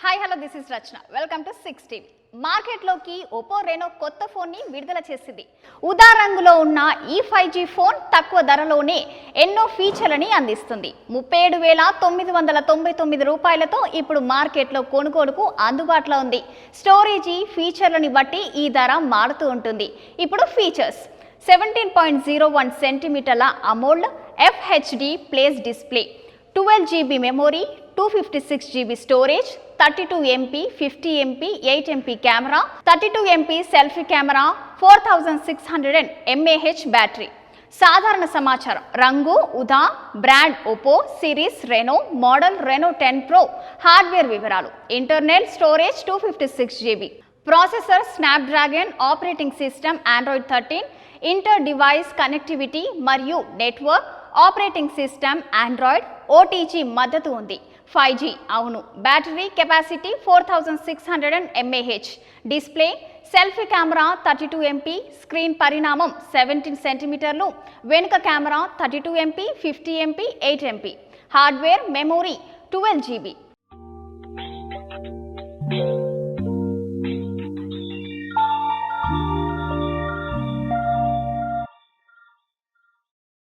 Hi hello this is Rachana welcome to 6 TV. మార్కెట్లోకి Oppo Reno కొత్త ఫోన్ని విడుదల చేసింది. ఉదా రంగులో ఉన్న ఈ 5G ఫోన్ తక్కువ ధరలోనే ఎన్నో ఫీచర్లని అందిస్తుంది. 37,999 రూపాయలతో ఇప్పుడు మార్కెట్లో కొనుగోలుకు అందుబాటులో ఉంది. స్టోరేజ్ ఫీచర్లని బట్టి ఈ ధర మారుతూ ఉంటుంది. ఇప్పుడు ఫీచర్స్: 17.01 సెంటీమీటర్ల AMOLED FHD plus display, 12 GB memory, 256 GB storage, 32 MP, 50 MP, 8 MP camera, 32 MP selfie camera, 4600 mAh battery. సాధారణ సమాచారం: రంగు ఉదా, brand Oppo, series Reno, model Reno 10 Pro, hardware వివరాలు: internal storage 256 GB, processor Snapdragon, operating system Android 13, inter device connectivity మరియు network operating system Android, OTG మద్దతు ఉంది. 5G అవును. Battery capacity 4600 mAh, display selfie camera 32 MP, screen పరిమాణం 17 సెంటీమీటర్లు, వెనుక camera 32 MP, 50 MP, 8 MP, hardware memory 12 GB,